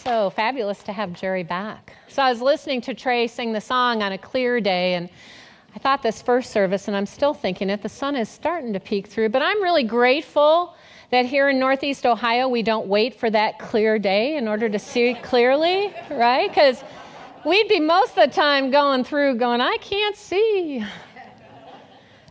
So fabulous to have Jerry back. So I was listening to Trey sing the song on a clear day, and I thought this first service, and I'm still thinking it, the sun is starting to peek through, but I'm really grateful that here in Northeast Ohio, we don't wait for that clear day in order to see clearly, right? Because we'd be most of the time going, I can't see.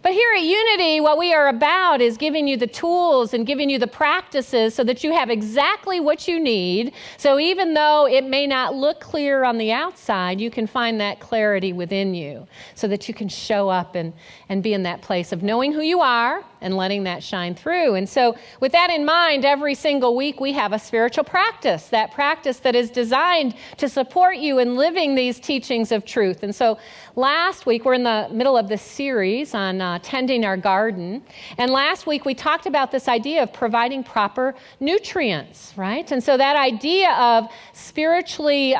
But here at Unity, what we are about is giving you the tools and giving you the practices so that you have exactly what you need. So even though it may not look clear on the outside, you can find that clarity within you so that you can show up and be in that place of knowing who you are and letting that shine through. And so with that in mind, every single week we have a spiritual practice that is designed to support you in living these teachings of truth. And so last week, we're in the middle of this series on tending our garden. And last week, we talked about this idea of providing proper nutrients, right? And so that idea of spiritually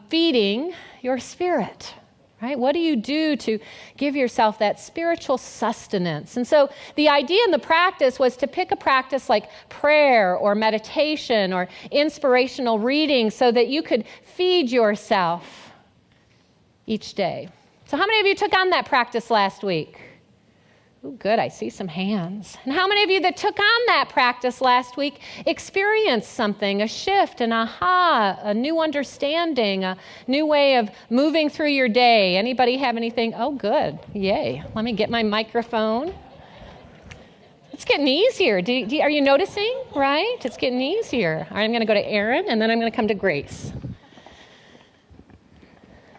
feeding your spirit, right? What do you do to give yourself that spiritual sustenance? And so the idea in the practice was to pick a practice like prayer or meditation or inspirational reading so that you could feed yourself each day. So how many of you took on that practice last week? Oh, good, I see some hands. And how many of you that took on that practice last week experienced something, a shift, an aha, a new understanding, a new way of moving through your day? Anybody have anything? Oh, good, yay. Let me get my microphone. It's getting easier. Are you noticing, right? It's getting easier. All right, I'm going to go to Erin, and then I'm going to come to Grace.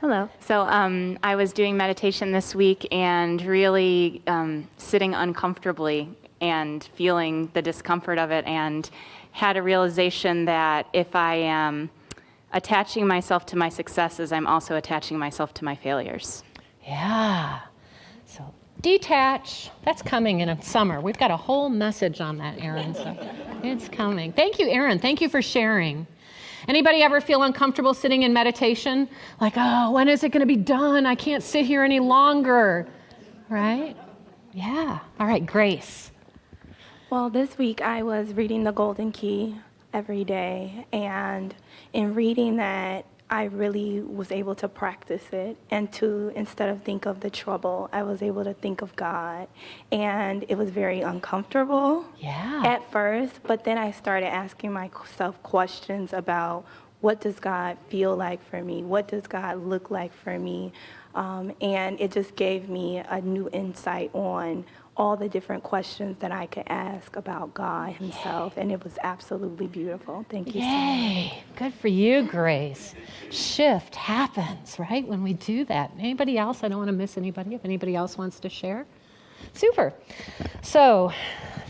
Hello. So I was doing meditation this week and really sitting uncomfortably and feeling the discomfort of it, and had a realization that if I am attaching myself to my successes, I'm also attaching myself to my failures. Yeah. So detach. That's coming in summer. We've got a whole message on that, Erin. So it's coming. Thank you, Erin. Thank you for sharing. Anybody ever feel uncomfortable sitting in meditation? Like, oh, when is it going to be done? I can't sit here any longer, right? Yeah. All right, Grace. Well, this week I was reading The Golden Key every day, and in reading that, I really was able to practice it, and to, instead of think of the trouble, I was able to think of God. And it was very uncomfortable at first, but then I started asking myself questions about, what does God feel like for me? What does God look like for me? And it just gave me a new insight on all the different questions that I could ask about God himself, and it was absolutely beautiful. Thank you so much. Good for you, Grace. Shift happens, right, when we do that. Anybody else? I don't want to miss anybody. If anybody else wants to share. Super. So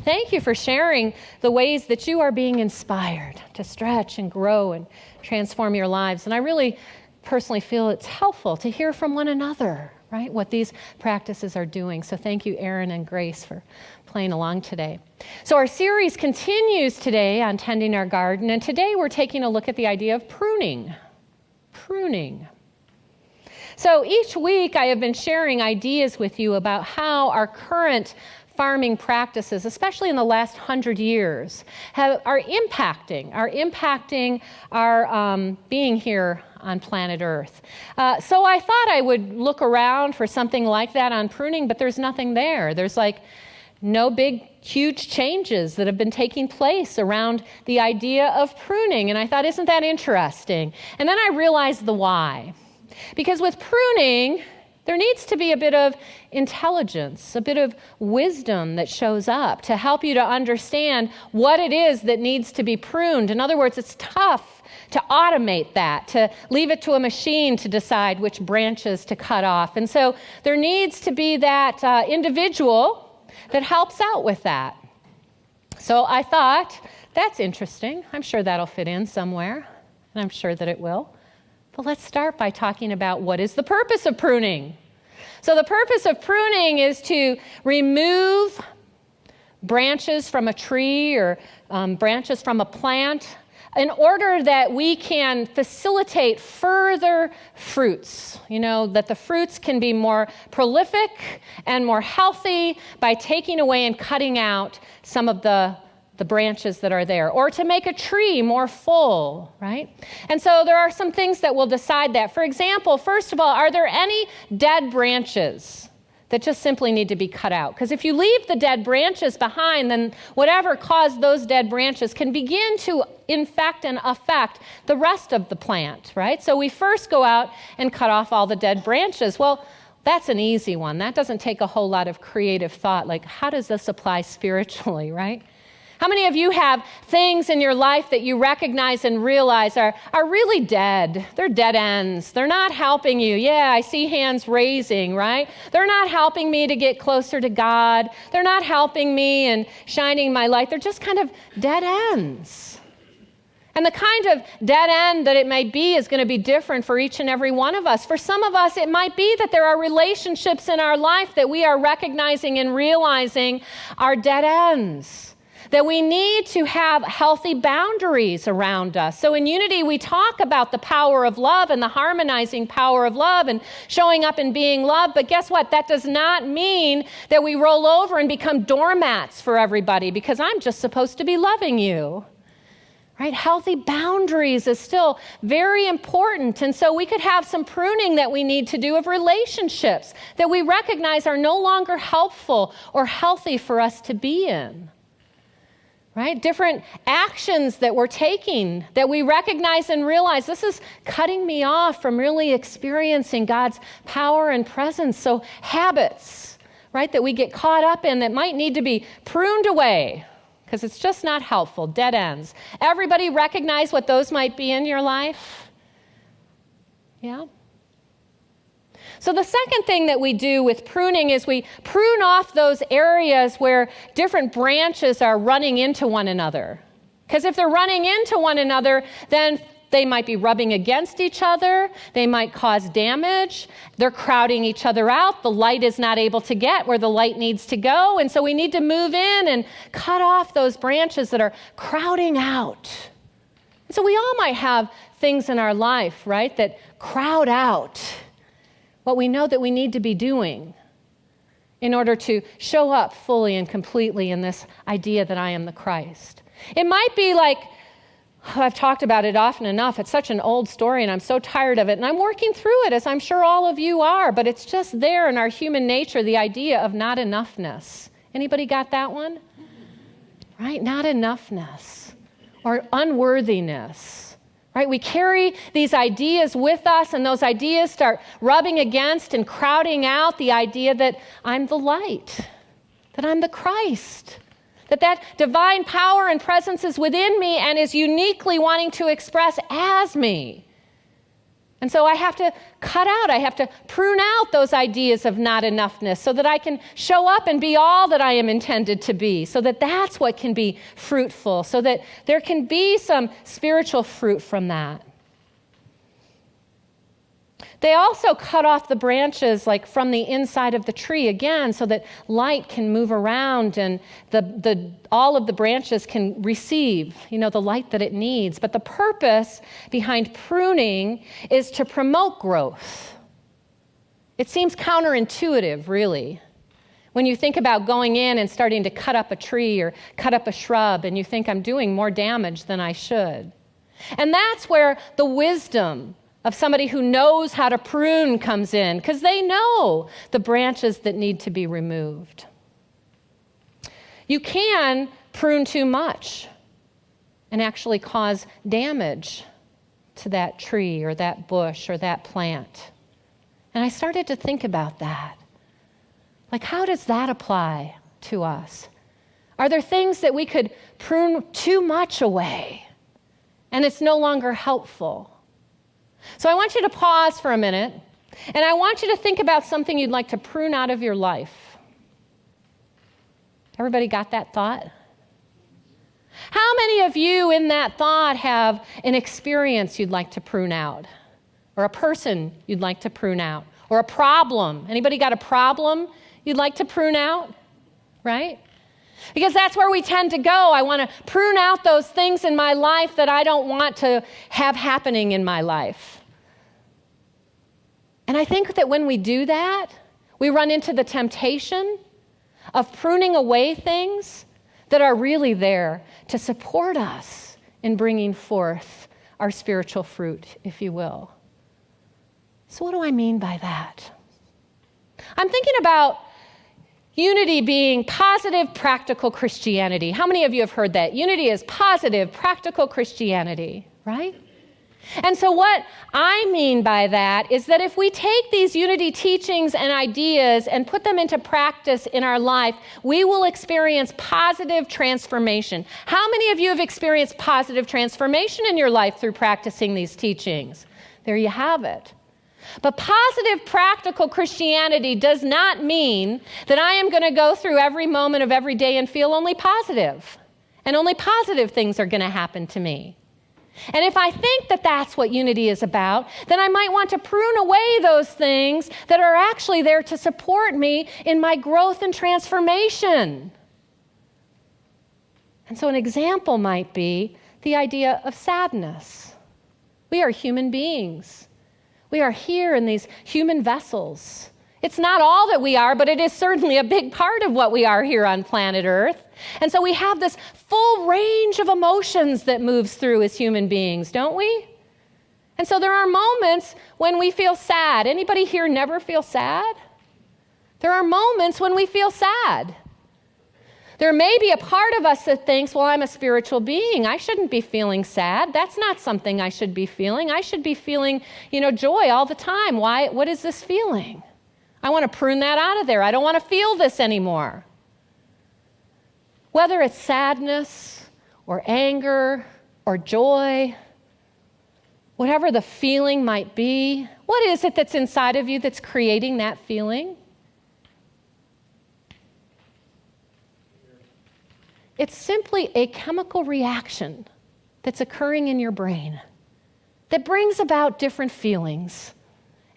thank you for sharing the ways that you are being inspired to stretch and grow and transform your lives. And I really personally feel it's helpful to hear from one another, right, what these practices are doing. So thank you, Erin and Grace, for playing along today. So our series continues today on tending our garden, and today we're taking a look at the idea of pruning. Pruning. So each week I have been sharing ideas with you about how our current farming practices, especially in the last 100 years, are impacting our being here on planet Earth. So I thought I would look around for something like that on pruning, but there's nothing there. There's no big, huge changes that have been taking place around the idea of pruning. And I thought, isn't that interesting? And then I realized the why. Because with pruning, there needs to be a bit of intelligence, a bit of wisdom that shows up to help you to understand what it is that needs to be pruned. In other words, it's tough to automate that, to leave it to a machine to decide which branches to cut off. And so there needs to be that individual that helps out with that. So I thought, that's interesting. I'm sure that'll fit in somewhere, and I'm sure that it will. But let's start by talking about what is the purpose of pruning. So the purpose of pruning is to remove branches from a tree or branches from a plant in order that we can facilitate further fruits, that the fruits can be more prolific and more healthy by taking away and cutting out some of the the branches that are there, or to make a tree more full, right? And so there are some things that will decide that. For example, first of all, are there any dead branches that just simply need to be cut out? Because if you leave the dead branches behind, then whatever caused those dead branches can begin to infect and affect the rest of the plant, right? So we first go out and cut off all the dead branches. Well, that's an easy one. That doesn't take a whole lot of creative thought. Like, how does this apply spiritually, right? How many of you have things in your life that you recognize and realize are really dead? They're dead ends. They're not helping you. Yeah, I see hands raising, right? They're not helping me to get closer to God. They're not helping me and shining my light. They're just kind of dead ends. And the kind of dead end that it may be is going to be different for each and every one of us. For some of us, it might be that there are relationships in our life that we are recognizing and realizing are dead ends, that we need to have healthy boundaries around us. So in Unity, we talk about the power of love and the harmonizing power of love and showing up and being loved. But guess what? That does not mean that we roll over and become doormats for everybody because I'm just supposed to be loving you. Right? Healthy boundaries is still very important. And so we could have some pruning that we need to do of relationships that we recognize are no longer helpful or healthy for us to be in. Right? Different actions that we're taking that we recognize and realize this is cutting me off from really experiencing God's power and presence. So habits, right, that we get caught up in that might need to be pruned away, because it's just not helpful, dead ends. Everybody recognize what those might be in your life? Yeah? So the second thing that we do with pruning is we prune off those areas where different branches are running into one another. Because if they're running into one another, then they might be rubbing against each other. They might cause damage. They're crowding each other out. The light is not able to get where the light needs to go. And so we need to move in and cut off those branches that are crowding out. So we all might have things in our life, right, that crowd out what we know that we need to be doing in order to show up fully and completely in this idea that I am the Christ. It might be like, I've talked about it often enough. It's such an old story, and I'm so tired of it. And I'm working through it, as I'm sure all of you are. But it's just there in our human nature, the idea of not enoughness. Anybody got that one? Right? Not enoughness or unworthiness. Right? We carry these ideas with us, and those ideas start rubbing against and crowding out the idea that I'm the light, that I'm the Christ, that divine power and presence is within me and is uniquely wanting to express as me. And so I have to I have to prune out those ideas of not enoughness so that I can show up and be all that I am intended to be, so that that's what can be fruitful, so that there can be some spiritual fruit from that. They also cut off the branches like from the inside of the tree again so that light can move around and all of the branches can receive, the light that it needs. But the purpose behind pruning is to promote growth. It seems counterintuitive, really, when you think about going in and starting to cut up a tree or cut up a shrub and you think I'm doing more damage than I should. And that's where the wisdom of somebody who knows how to prune comes in, because they know the branches that need to be removed. You can prune too much and actually cause damage to that tree or that bush or that plant. And I started to think about that. Like, how does that apply to us? Are there things that we could prune too much away and it's no longer helpful? So I want you to pause for a minute, and I want you to think about something you'd like to prune out of your life. Everybody got that thought? How many of you in that thought have an experience you'd like to prune out? Or a person you'd like to prune out? Or a problem? Anybody got a problem you'd like to prune out? Right? Because that's where we tend to go. I want to prune out those things in my life that I don't want to have happening in my life. And I think that when we do that, we run into the temptation of pruning away things that are really there to support us in bringing forth our spiritual fruit, if you will. So what do I mean by that? I'm thinking about unity being positive, practical Christianity. How many of you have heard that? Unity is positive, practical Christianity, right? And so what I mean by that is that if we take these unity teachings and ideas and put them into practice in our life, we will experience positive transformation. How many of you have experienced positive transformation in your life through practicing these teachings? There you have it. But positive, practical Christianity does not mean that I am going to go through every moment of every day and feel only positive, and only positive things are going to happen to me. And if I think that that's what unity is about, then I might want to prune away those things that are actually there to support me in my growth and transformation. And so an example might be the idea of sadness. We are human beings. We are here in these human vessels. It's not all that we are, but it is certainly a big part of what we are here on planet Earth. And so we have this full range of emotions that moves through as human beings, don't we? And so there are moments when we feel sad. Anybody here never feel sad? There are moments when we feel sad. There may be a part of us that thinks, well, I'm a spiritual being. I shouldn't be feeling sad. That's not something I should be feeling. I should be feeling, joy all the time. Why? What is this feeling? I want to prune that out of there. I don't want to feel this anymore. Whether it's sadness or anger or joy, whatever the feeling might be, what is it that's inside of you that's creating that feeling? It's simply a chemical reaction that's occurring in your brain that brings about different feelings.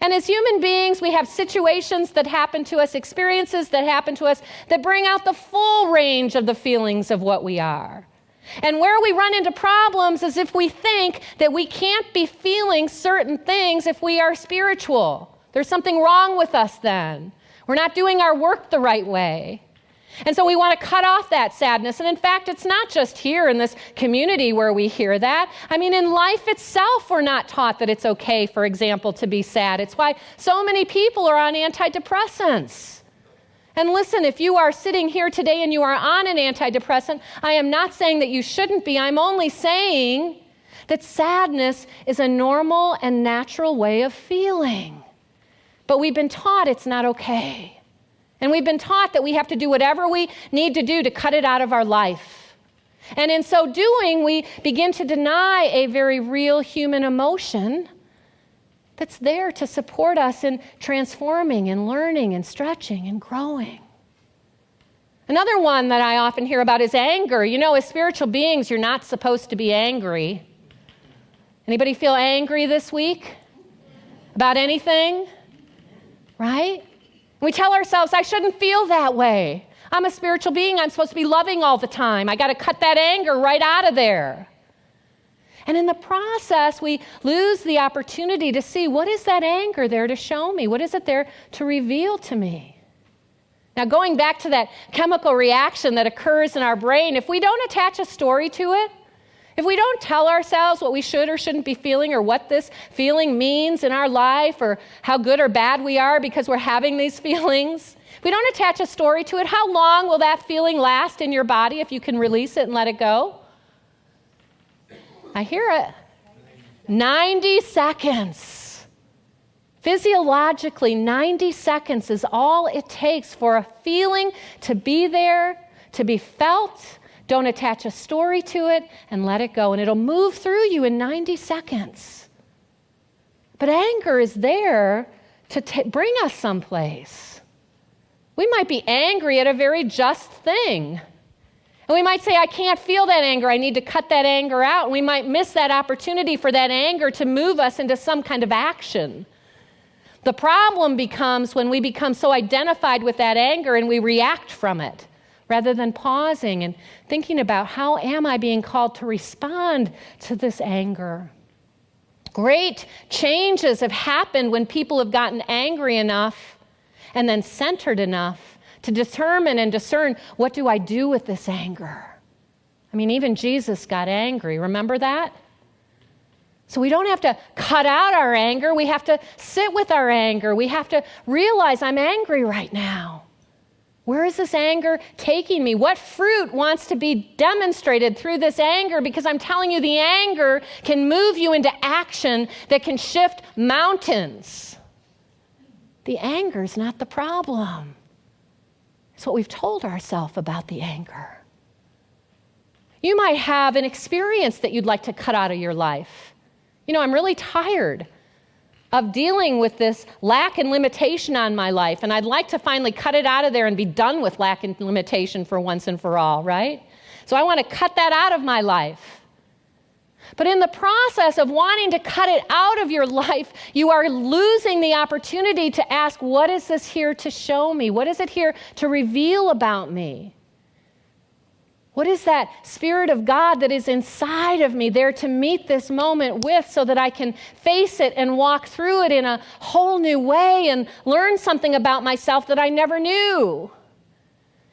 And as human beings, we have situations that happen to us, experiences that happen to us that bring out the full range of the feelings of what we are. And where we run into problems is if we think that we can't be feeling certain things if we are spiritual. There's something wrong with us then. We're not doing our work the right way. And so we want to cut off that sadness. And in fact, it's not just here in this community where we hear that. I mean, in life itself, we're not taught that it's okay, for example, to be sad. It's why so many people are on antidepressants. And listen, if you are sitting here today and you are on an antidepressant, I am not saying that you shouldn't be. I'm only saying that sadness is a normal and natural way of feeling. But we've been taught it's not okay. And we've been taught that we have to do whatever we need to do to cut it out of our life. And in so doing, we begin to deny a very real human emotion that's there to support us in transforming and learning and stretching and growing. Another one that I often hear about is anger. As spiritual beings, you're not supposed to be angry. Anybody feel angry this week about anything? Right? We tell ourselves, I shouldn't feel that way. I'm a spiritual being. I'm supposed to be loving all the time. I got to cut that anger right out of there. And in the process, we lose the opportunity to see, what is that anger there to show me? What is it there to reveal to me? Now, going back to that chemical reaction that occurs in our brain, if we don't attach a story to it, if we don't tell ourselves what we should or shouldn't be feeling or what this feeling means in our life or how good or bad we are because we're having these feelings, if we don't attach a story to it, how long will that feeling last in your body if you can release it and let it go? I hear it. 90 seconds. Physiologically, 90 seconds is all it takes for a feeling to be there, to be felt. Don't attach a story to it and let it go. And it'll move through you in 90 seconds. But anger is there to bring us someplace. We might be angry at a very just thing. And we might say, I can't feel that anger. I need to cut that anger out. And we might miss that opportunity for that anger to move us into some kind of action. The problem becomes when we become so identified with that anger and we react from it, rather than pausing and thinking about how am I being called to respond to this anger. Great changes have happened when people have gotten angry enough and then centered enough to determine and discern, what do I do with this anger? I mean, even Jesus got angry. Remember that? So we don't have to cut out our anger. We have to sit with our anger. We have to realize I'm angry right now. Where is this anger taking me? What fruit wants to be demonstrated through this anger? Because I'm telling you, the anger can move you into action that can shift mountains. The anger is not the problem. It's what we've told ourselves about the anger. You might have an experience that you'd like to cut out of your life. You know, I'm really tired of dealing with this lack and limitation on my life, and I'd like to finally cut it out of there and be done with lack and limitation for once and for all, right? So I want to cut that out of my life. But in the process of wanting to cut it out of your life, you are losing the opportunity to ask, what is this here to show me? What is it here to reveal about me? What is that Spirit of God that is inside of me there to meet this moment with, so that I can face it and walk through it in a whole new way and learn something about myself that I never knew?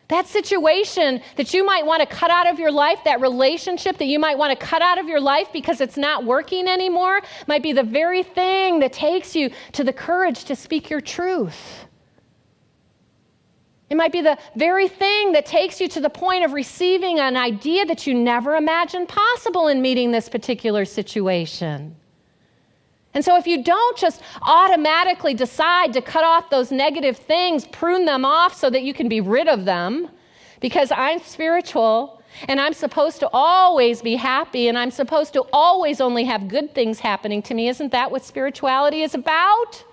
That situation that you might want to cut out of your life, that relationship that you might want to cut out of your life because it's not working anymore, might be the very thing that takes you to the courage to speak your truth. It might be the very thing that takes you to the point of receiving an idea that you never imagined possible in meeting this particular situation. And so if you don't just automatically decide to cut off those negative things, prune them off so that you can be rid of them, because I'm spiritual and I'm supposed to always be happy and I'm supposed to always only have good things happening to me, isn't that what spirituality is about?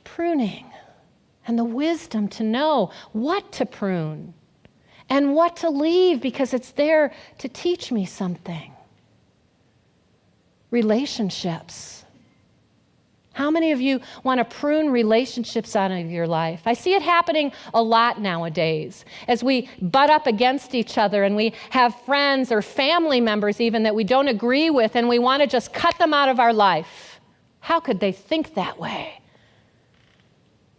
Pruning and the wisdom to know what to prune and what to leave, because it's there to teach me something. Relationships. How many of you want to prune relationships out of your life? I see it happening a lot nowadays as we butt up against each other and we have friends or family members even that we don't agree with, and we want to just cut them out of our life. How could they think that way?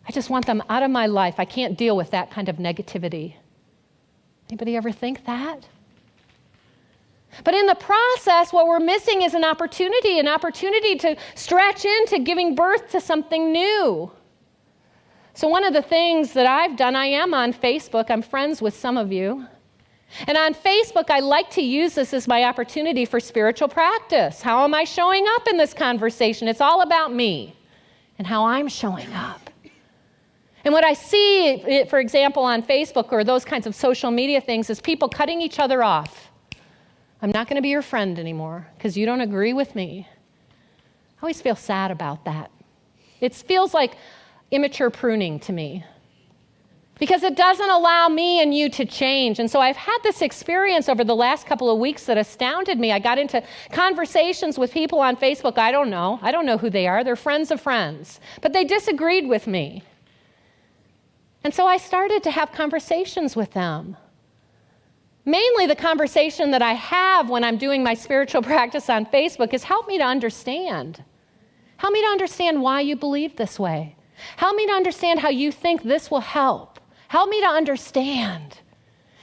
I just want them out of my life. I can't deal with that kind of negativity. Anybody ever think that? But in the process, what we're missing is an opportunity to stretch into giving birth to something new. So one of the things that I've done, I am on Facebook. I'm friends with some of you. And on Facebook, I like to use this as my opportunity for spiritual practice. How am I showing up in this conversation? It's all about me and how I'm showing up. And what I see, for example, on Facebook or those kinds of social media things, is people cutting each other off. I'm not going to be your friend anymore because you don't agree with me. I always feel sad about that. It feels like immature pruning to me because it doesn't allow me and you to change. And so I've had this experience over the last couple of weeks that astounded me. I got into conversations with people on Facebook I don't know who they are. They're friends of friends. But they disagreed with me. And so I started to have conversations with them. Mainly the conversation that I have when I'm doing my spiritual practice on Facebook is help me to understand. Help me to understand why you believe this way. Help me to understand how you think this will help. Help me to understand.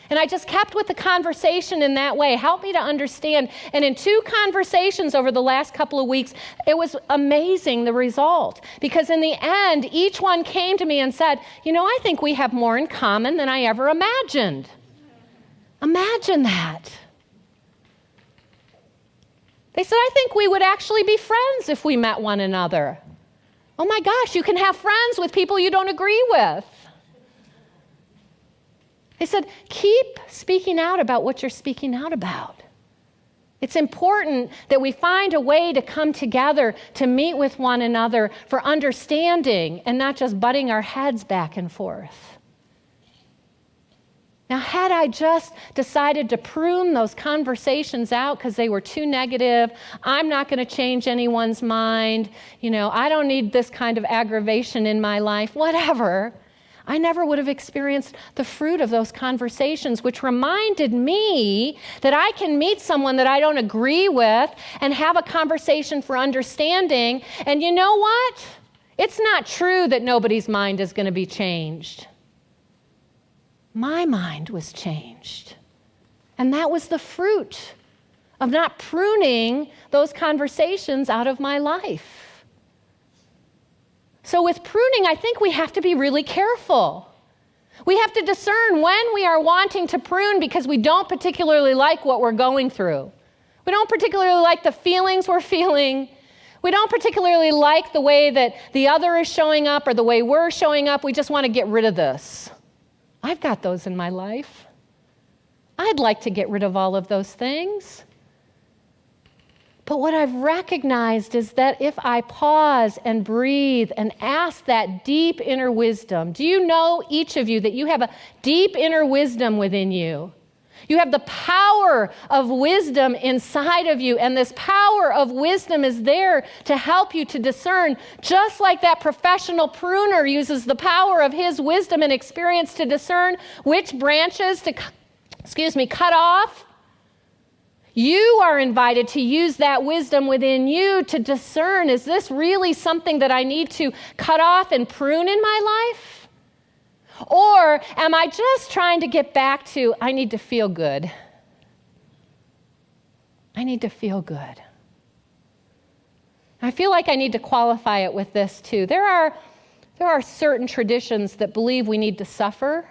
And I just kept with the conversation in that way. Help me to understand. And in 2 conversations over the last couple of weeks, it was amazing, the result. Because in the end, each one came to me and said, I think we have more in common than I ever imagined. Imagine that. They said, I think we would actually be friends if we met one another. Oh my gosh, you can have friends with people you don't agree with. They said, keep speaking out about what you're speaking out about. It's important that we find a way to come together, to meet with one another for understanding and not just butting our heads back and forth. Now, had I just decided to prune those conversations out because they were too negative, I'm not going to change anyone's mind, I don't need this kind of aggravation in my life, whatever, I never would have experienced the fruit of those conversations, which reminded me that I can meet someone that I don't agree with and have a conversation for understanding. And you know what? It's not true that nobody's mind is going to be changed. My mind was changed. And that was the fruit of not pruning those conversations out of my life. So with pruning, I think we have to be really careful. We have to discern when we are wanting to prune because we don't particularly like what we're going through. We don't particularly like the feelings we're feeling. We don't particularly like the way that the other is showing up or the way we're showing up. We just want to get rid of this. I've got those in my life. I'd like to get rid of all of those things. But what I've recognized is that if I pause and breathe and ask that deep inner wisdom, do you know, each of you, that you have a deep inner wisdom within you? You have the power of wisdom inside of you, and this power of wisdom is there to help you to discern, just like that professional pruner uses the power of his wisdom and experience to discern which branches to cut off. You are invited to use that wisdom within you to discern, is this really something that I need to cut off and prune in my life? Or am I just trying to get back to, I need to feel good? I need to feel good. I feel like I need to qualify it with this too. There are certain traditions that believe we need to suffer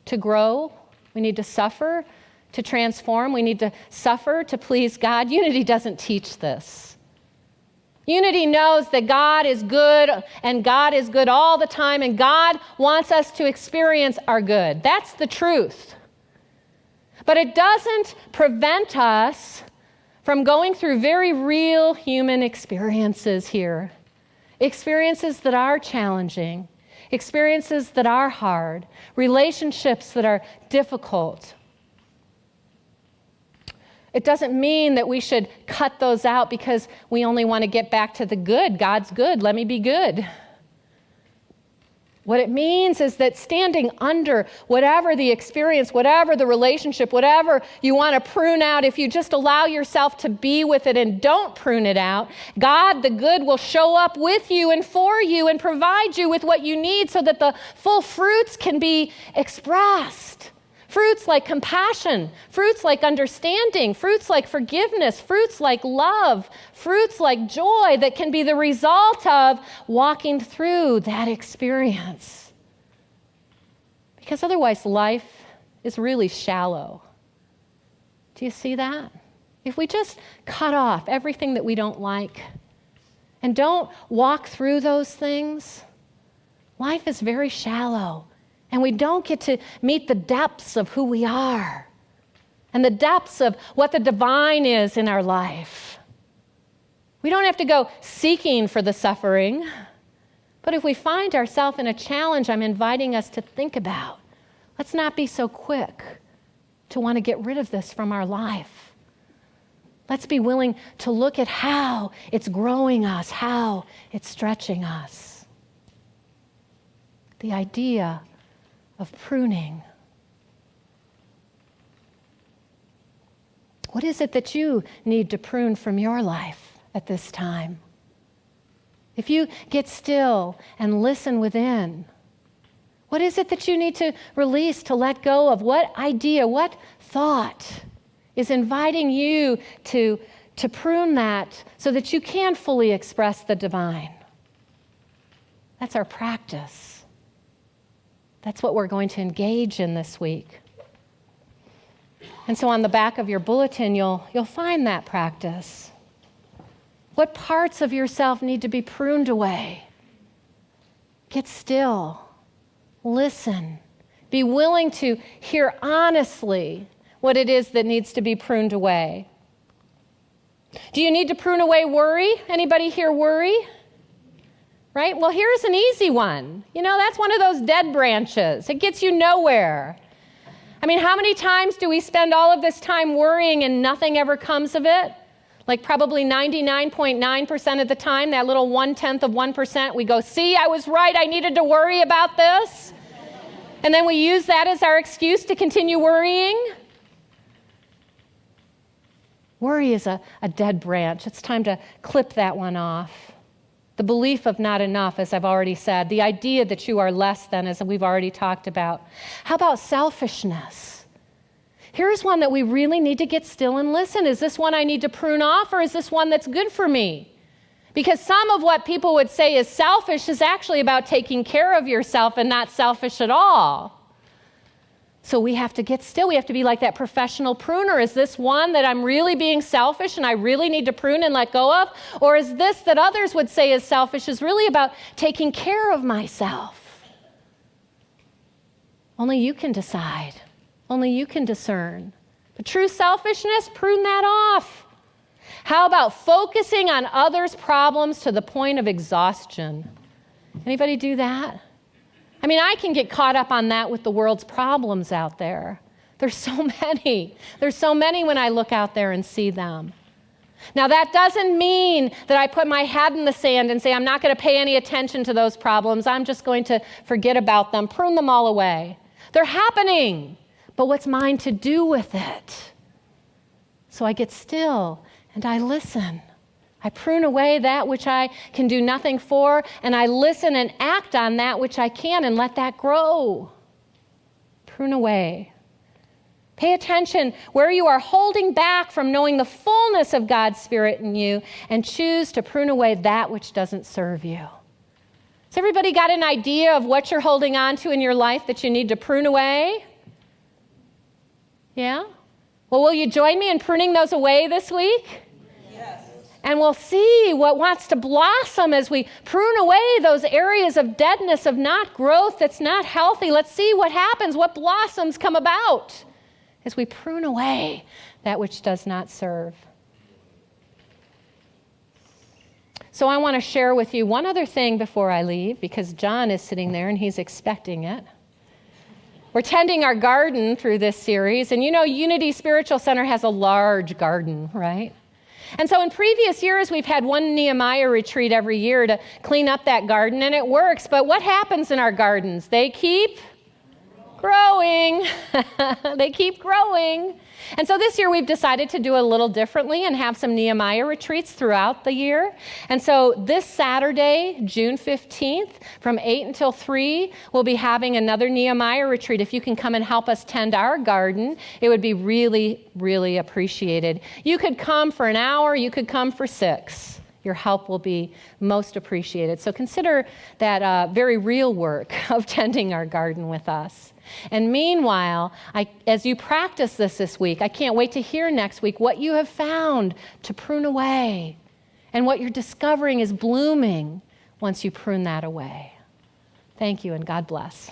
to grow. We need to suffer to transform. We need to suffer to please God. Unity doesn't teach this. Unity knows that God is good and God is good all the time, and God wants us to experience our good. That's the truth. But it doesn't prevent us from going through very real human experiences here. Experiences that are challenging, experiences that are hard, relationships that are difficult. It doesn't mean that we should cut those out because we only want to get back to the good. God's good. Let me be good. What it means is that standing under whatever the experience, whatever the relationship, whatever you want to prune out, if you just allow yourself to be with it and don't prune it out, God, the good, will show up with you and for you and provide you with what you need so that the full fruits can be expressed. Fruits like compassion, fruits like understanding, fruits like forgiveness, fruits like love, fruits like joy that can be the result of walking through that experience. Because otherwise life is really shallow. Do you see that? If we just cut off everything that we don't like and don't walk through those things, life is very shallow. And we don't get to meet the depths of who we are and the depths of what the divine is in our life. We don't have to go seeking for the suffering. But if we find ourselves in a challenge, I'm inviting us to think about, let's not be so quick to want to get rid of this from our life. Let's be willing to look at how it's growing us, how it's stretching us. The idea of pruning. What is it that you need to prune from your life at this time? If you get still and listen within, what is it that you need to release, to let go of? What idea, what thought is inviting you to prune that so that you can fully express the divine? That's our practice. That's what we're going to engage in this week. And so on the back of your bulletin, you'll find that practice. What parts of yourself need to be pruned away? Get still. Listen. Be willing to hear honestly what it is that needs to be pruned away. Do you need to prune away worry? Anybody here worry? Right? Well, here's an easy one. That's one of those dead branches. It gets you nowhere. I mean, how many times do we spend all of this time worrying and nothing ever comes of it? Like probably 99.9% of the time, that little 0.1%, we go, see, I was right, I needed to worry about this. And then we use that as our excuse to continue worrying. Worry is a dead branch. It's time to clip that one off. The belief of not enough, as I've already said. The idea that you are less than, as we've already talked about. How about selfishness? Here's one that we really need to get still and listen. Is this one I need to prune off, or is this one that's good for me? Because some of what people would say is selfish is actually about taking care of yourself and not selfish at all. So we have to get still. We have to be like that professional pruner. Is this one that I'm really being selfish and I really need to prune and let go of? Or is this that others would say is selfish is really about taking care of myself? Only you can decide. Only you can discern. But true selfishness, prune that off. How about focusing on others' problems to the point of exhaustion? Anybody do that? I mean, I can get caught up on that with the world's problems out there. There's so many. There's so many when I look out there and see them. Now, that doesn't mean that I put my head in the sand and say, I'm not going to pay any attention to those problems. I'm just going to forget about them, prune them all away. They're happening, but what's mine to do with it? So I get still and I listen. I prune away that which I can do nothing for, and I listen and act on that which I can and let that grow. Prune away. Pay attention where you are holding back from knowing the fullness of God's Spirit in you, and choose to prune away that which doesn't serve you. Has everybody got an idea of what you're holding on to in your life that you need to prune away? Yeah? Well, will you join me in pruning those away this week? And we'll see what wants to blossom as we prune away those areas of deadness, of not growth, that's not healthy. Let's see what happens, what blossoms come about as we prune away that which does not serve. So I want to share with you one other thing before I leave, because John is sitting there and he's expecting it. We're tending our garden through this series, and you know, Unity Spiritual Center has a large garden, right? And so in previous years, we've had one Nehemiah retreat every year to clean up that garden, and it works. But what happens in our gardens? They keep growing. They keep growing. And so this year we've decided to do a little differently and have some Nehemiah retreats throughout the year. And so this Saturday, June 15th, from 8 until 3, we'll be having another Nehemiah retreat. If you can come and help us tend our garden, it would be really, really appreciated. You could come for an hour, you could come for 6. Your help will be most appreciated. So consider that very real work of tending our garden with us. And meanwhile, as you practice this week, I can't wait to hear next week what you have found to prune away and what you're discovering is blooming once you prune that away. Thank you, and God bless.